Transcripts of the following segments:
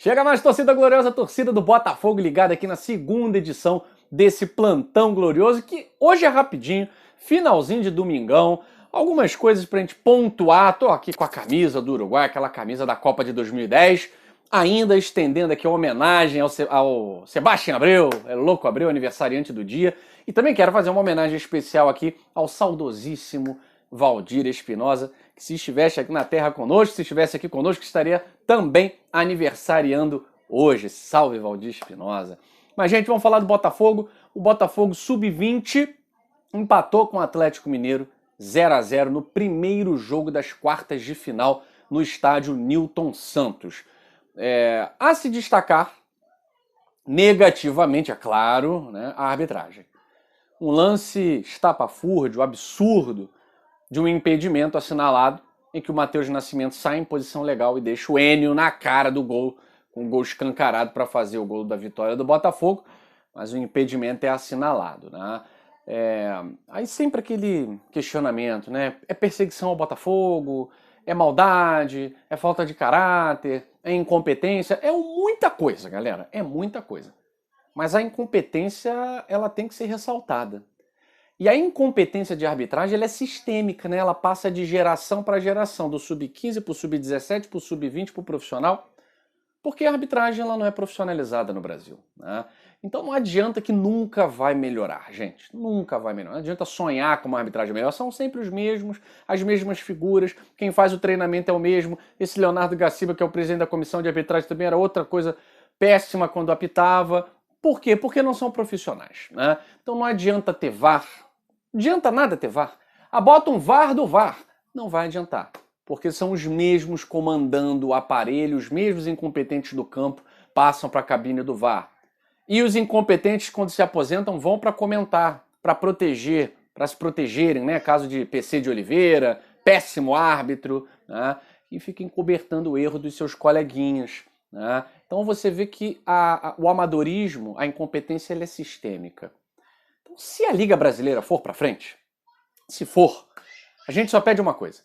Chega mais, torcida gloriosa, torcida do Botafogo ligada aqui na segunda edição desse plantão glorioso, que hoje é rapidinho, finalzinho de domingão, algumas coisas pra gente pontuar. Tô aqui com a camisa do Uruguai, aquela camisa da Copa de 2010, ainda estendendo aqui a homenagem ao Sebastião Abreu, é louco Abreu, aniversariante do dia, e também quero fazer uma homenagem especial aqui ao saudosíssimo Valdir Espinosa, que se estivesse aqui na terra conosco, se estivesse aqui conosco, estaria também aniversariando hoje. Salve Valdir Espinosa. Mas, gente, vamos falar do Botafogo. O Botafogo Sub-20 empatou com o Atlético Mineiro 0-0 no primeiro jogo das quartas de final no estádio Newton Santos. A se destacar negativamente, é claro, né, a arbitragem. Um lance estapafúrdio, absurdo, de um impedimento assinalado em que o Matheus Nascimento sai em posição legal e deixa o Enio na cara do gol, com o gol escancarado para fazer o gol da vitória do Botafogo, mas o impedimento é assinalado, né? Aí sempre aquele questionamento, né? É perseguição ao Botafogo? É maldade? É falta de caráter? É incompetência? É muita coisa, galera, é muita coisa. Mas a incompetência, ela tem que ser ressaltada. E a incompetência de arbitragem ela é sistêmica, né? Ela passa de geração para geração, do sub-15 para o sub-17, para o sub-20, para o profissional, porque a arbitragem ela não é profissionalizada no Brasil, né? Então não adianta que nunca vai melhorar, gente. Nunca vai melhorar. Não adianta sonhar com uma arbitragem melhor. São sempre os mesmos, as mesmas figuras. Quem faz o treinamento é o mesmo. Esse Leonardo Gaciba, que é o presidente da comissão de arbitragem, também era outra coisa péssima quando apitava. Por quê? Porque não são profissionais, né? Então não adianta ter VAR. Não adianta nada ter VAR. Bota um VAR do VAR. Não vai adiantar. Porque são os mesmos comandando o aparelho, os mesmos incompetentes do campo passam para a cabine do VAR. E os incompetentes, quando se aposentam, vão para comentar, para proteger, para se protegerem, né? Caso de PC de Oliveira, péssimo árbitro, né? E fica encobertando o erro dos seus coleguinhas, né? Então você vê que o amadorismo, a incompetência, ela é sistêmica. Então, se a Liga Brasileira for para frente, se for, a gente só pede uma coisa: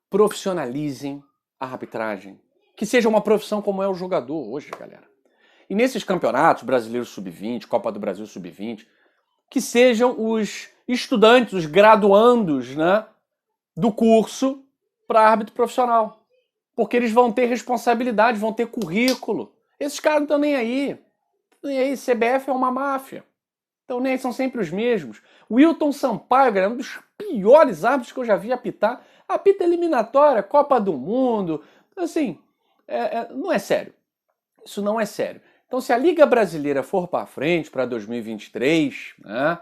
profissionalizem a arbitragem. Que seja uma profissão como é o jogador hoje, galera. E nesses campeonatos, Brasileiro Sub-20, Copa do Brasil Sub-20, que sejam os estudantes, os graduandos, né, do curso para árbitro profissional. Porque eles vão ter responsabilidade, vão ter currículo. Esses caras não estão nem aí. Nem aí, CBF é uma máfia. Então nem aí, são sempre os mesmos. O Wilton Sampaio, galera, um dos piores árbitros que eu já vi apitar. Apita eliminatória, Copa do Mundo. Assim, não é sério. Isso não é sério. Então, se a Liga Brasileira for para frente, para 2023, né,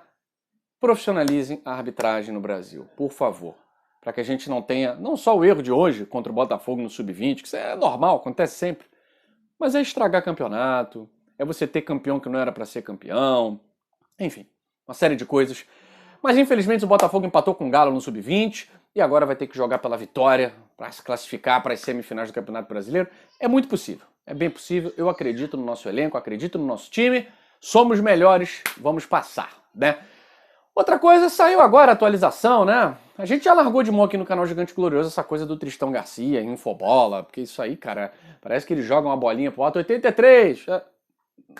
profissionalizem a arbitragem no Brasil, por favor. Para que a gente não tenha, não só o erro de hoje contra o Botafogo no Sub-20, que isso é normal, acontece sempre, mas é estragar campeonato, é você ter campeão que não era para ser campeão, enfim, uma série de coisas. Mas infelizmente o Botafogo empatou com o Galo no Sub-20 e agora vai ter que jogar pela vitória para se classificar para as semifinais do Campeonato Brasileiro. É muito possível, é bem possível. Eu acredito no nosso elenco, acredito no nosso time. Somos melhores, vamos passar, né? Outra coisa, saiu agora a atualização, né? A gente já largou de mão aqui no canal Gigante Glorioso essa coisa do Tristão Garcia, Infobola, porque isso aí, cara, parece que eles jogam uma bolinha pro alto 83.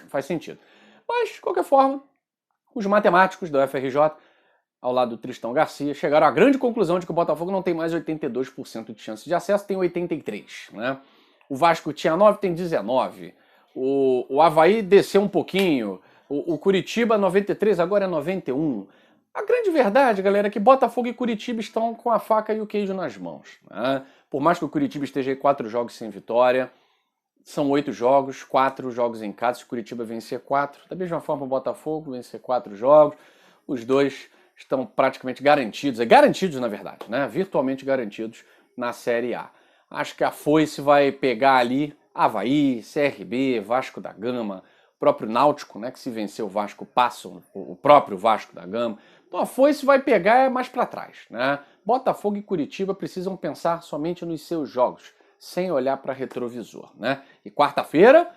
Faz sentido. Mas, de qualquer forma, os matemáticos da UFRJ, ao lado do Tristão Garcia, chegaram à grande conclusão de que o Botafogo não tem mais 82% de chance de acesso, tem 83%, né? O Vasco tinha 9, tem 19%. O Avaí desceu um pouquinho. O Curitiba 93, agora é 91%. A grande verdade, galera, é que Botafogo e Curitiba estão com a faca e o queijo nas mãos, né? Por mais que o Curitiba esteja em 4 jogos sem vitória, são 8 jogos, 4 jogos em casa. Se o Curitiba vencer 4, da mesma forma o Botafogo vencer 4 jogos, os dois estão praticamente garantidos, garantidos na verdade, né? Virtualmente garantidos na Série A. Acho que a foice vai pegar ali Avaí, CRB, Vasco da Gama, o próprio Náutico, né? Que se vencer o Vasco passa o próprio Vasco da Gama. Então a foice vai pegar mais para trás, né? Botafogo e Curitiba precisam pensar somente nos seus jogos, sem olhar para retrovisor, né? E quarta-feira,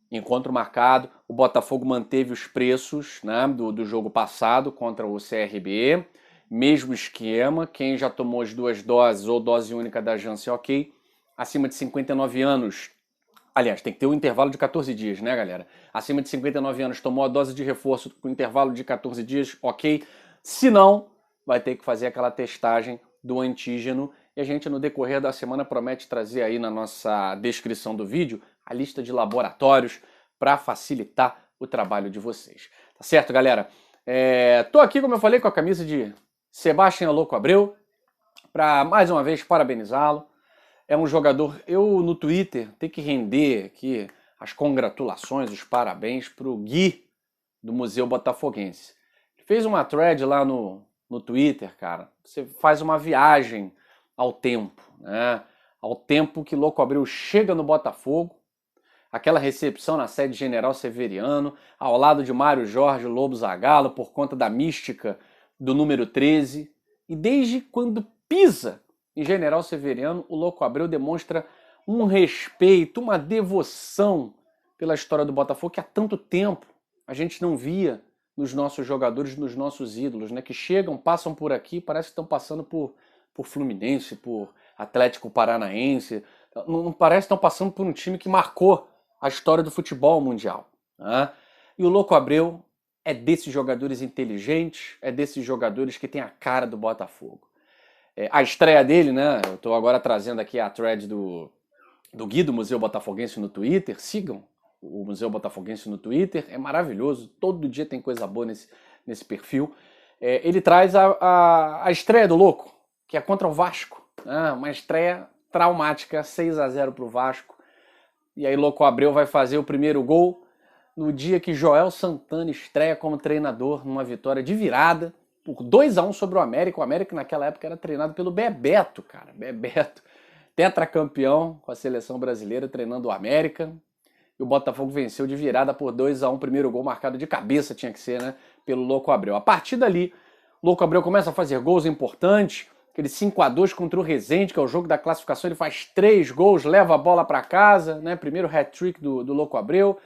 encontro marcado, o Botafogo manteve os preços, né, do jogo passado contra o CRB, mesmo esquema, quem já tomou as 2 doses ou dose única da Janssen, ok, acima de 59 anos, Aliás, tem que ter um intervalo de 14 dias, né, galera? Acima de 59 anos, tomou a dose de reforço com intervalo de 14 dias, ok. Se não, vai ter que fazer aquela testagem do antígeno. E a gente, no decorrer da semana, promete trazer aí na nossa descrição do vídeo a lista de laboratórios para facilitar o trabalho de vocês. Tá certo, galera? Tô aqui, como eu falei, com a camisa de Sebastião Louco Abreu, para mais uma vez parabenizá-lo. É um jogador, eu no Twitter tenho que render aqui as congratulações, os parabéns para o Gui do Museu Botafoguense. Ele fez uma thread lá no Twitter, cara. Você faz uma viagem ao tempo, né? Ao tempo que Louco Abreu chega no Botafogo, aquela recepção na sede General Severiano, ao lado de Mário Jorge Lobo Zagallo, por conta da mística do número 13. E desde quando pisa em General Severiano, o Louco Abreu demonstra um respeito, uma devoção pela história do Botafogo que há tanto tempo a gente não via nos nossos jogadores, nos nossos ídolos, né? Que chegam, passam por aqui, parece que estão passando por Fluminense, por Atlético Paranaense, não parece que estão passando por um time que marcou a história do futebol mundial, né? E o Louco Abreu é desses jogadores inteligentes, é desses jogadores que tem a cara do Botafogo. A estreia dele, né? Eu estou agora trazendo aqui a thread do Gui do Museu Botafoguense no Twitter. Sigam o Museu Botafoguense no Twitter, é maravilhoso. Todo dia tem coisa boa nesse perfil. Ele traz a estreia do Louco, que é contra o Vasco. Uma estreia traumática, 6-0 para o Vasco. E aí Louco Abreu vai fazer o primeiro gol no dia que Joel Santana estreia como treinador numa vitória de virada por 2-1 sobre o América. O América naquela época era treinado pelo Bebeto, cara. Bebeto, tetracampeão com a seleção brasileira, treinando o América. E o Botafogo venceu de virada por 2-1. Primeiro gol marcado de cabeça, tinha que ser, né? Pelo Louco Abreu. A partir dali, Louco Abreu começa a fazer gols importantes. Aquele 5-2 contra o Resende, que é o jogo da classificação. Ele faz 3 gols, leva a bola para casa, né? Primeiro hat-trick do Louco Abreu.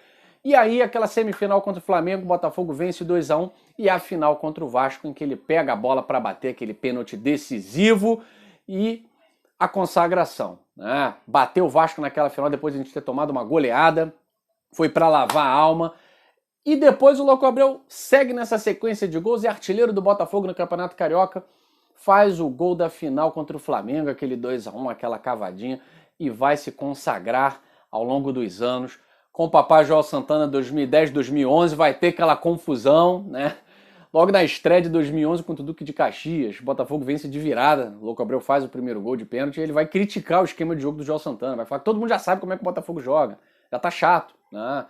E aí, aquela semifinal contra o Flamengo, o Botafogo vence 2-1. E a final contra o Vasco, em que ele pega a bola para bater aquele pênalti decisivo e a consagração, né? Bateu o Vasco naquela final depois de a gente ter tomado uma goleada. Foi para lavar a alma. E depois o Louco Abreu segue nessa sequência de gols e artilheiro do Botafogo no Campeonato Carioca. Faz o gol da final contra o Flamengo, aquele 2-1, aquela cavadinha. E vai se consagrar ao longo dos anos. Com o papai Joel Santana 2010, 2011, vai ter aquela confusão, né? Logo na estreia de 2011 contra o Duque de Caxias, o Botafogo vence de virada, o Louco Abreu faz o primeiro gol de pênalti e ele vai criticar o esquema de jogo do Joel Santana, vai falar que todo mundo já sabe como é que o Botafogo joga, já tá chato, né?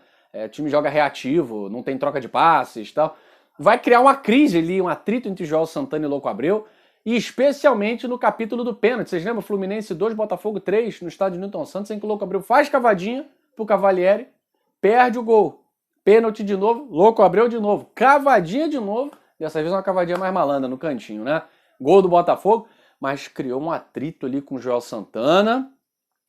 O time joga reativo, não tem troca de passes e tal. Vai criar uma crise ali, um atrito entre Joel Santana e Louco Abreu, e especialmente no capítulo do pênalti. Vocês lembram? Fluminense 2, Botafogo 3, no estádio Newton Santos, em que o Louco Abreu faz cavadinha pro Cavalieri, perde o gol. Pênalti de novo, Louco Abreu de novo, cavadinha de novo, dessa vez uma cavadinha mais malandra no cantinho, né? Gol do Botafogo, mas criou um atrito ali com o Joel Santana.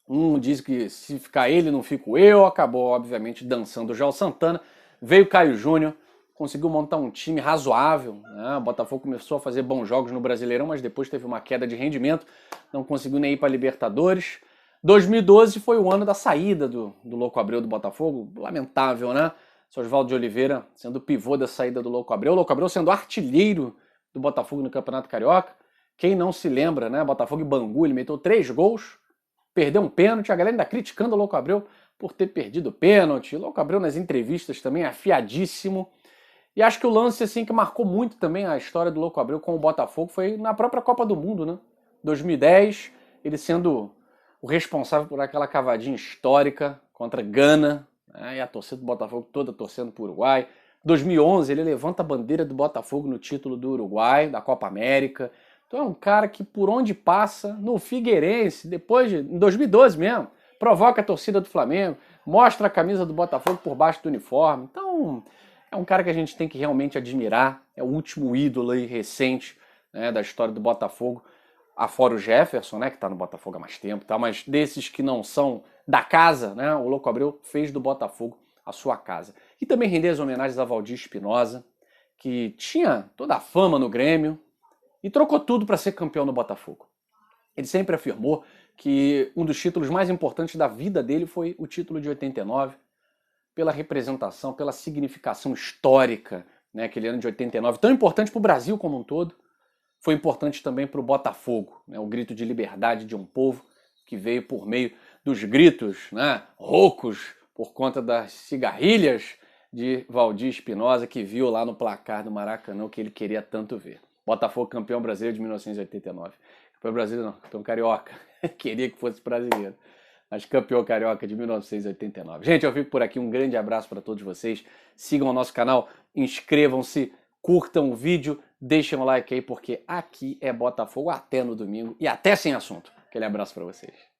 Um diz que se ficar ele, não fico eu. Acabou, obviamente, dançando o Joel Santana. Veio o Caio Júnior, conseguiu montar um time razoável, né? O Botafogo começou a fazer bons jogos no Brasileirão, mas depois teve uma queda de rendimento, não conseguiu nem ir para a Libertadores. 2012 foi o ano da saída do Louco Abreu do Botafogo, lamentável, né? Seu Oswaldo de Oliveira sendo o pivô da saída do Louco Abreu. O Louco Abreu sendo artilheiro do Botafogo no Campeonato Carioca. Quem não se lembra, né? Botafogo e Bangu, ele meteu 3 gols, perdeu um pênalti. A galera ainda criticando o Louco Abreu por ter perdido o pênalti. O Louco Abreu nas entrevistas também afiadíssimo. E acho que o lance assim, que marcou muito também a história do Louco Abreu com o Botafogo foi na própria Copa do Mundo, né? 2010, ele sendo o responsável por aquela cavadinha histórica contra Gana, né? E a torcida do Botafogo toda torcendo para o Uruguai. 2011, ele levanta a bandeira do Botafogo no título do Uruguai, da Copa América. Então é um cara que por onde passa, no Figueirense, em 2012 mesmo, provoca a torcida do Flamengo, mostra a camisa do Botafogo por baixo do uniforme. Então é um cara que a gente tem que realmente admirar, é o último ídolo aí recente, né, da história do Botafogo, afora o Jefferson, né, que está no Botafogo há mais tempo, tá? Mas desses que não são da casa, né, o Louco Abreu fez do Botafogo a sua casa. E também render as homenagens a Valdir Espinosa, que tinha toda a fama no Grêmio e trocou tudo para ser campeão no Botafogo. Ele sempre afirmou que um dos títulos mais importantes da vida dele foi o título de 89, pela representação, pela significação histórica, né, aquele ano de 89, tão importante para o Brasil como um todo, foi importante também para o Botafogo, né, o grito de liberdade de um povo que veio por meio dos gritos, né, roucos, por conta das cigarrilhas de Valdir Espinosa, que viu lá no placar do Maracanã o que ele queria tanto ver. Botafogo campeão brasileiro de 1989. Campeão brasileiro não, campeão carioca. Queria que fosse brasileiro. Mas campeão carioca de 1989. Gente, eu fico por aqui. Um grande abraço para todos vocês. Sigam o nosso canal, inscrevam-se, curtam o vídeo, deixem um like aí, porque aqui é Botafogo até no domingo e até sem assunto. Aquele abraço para vocês.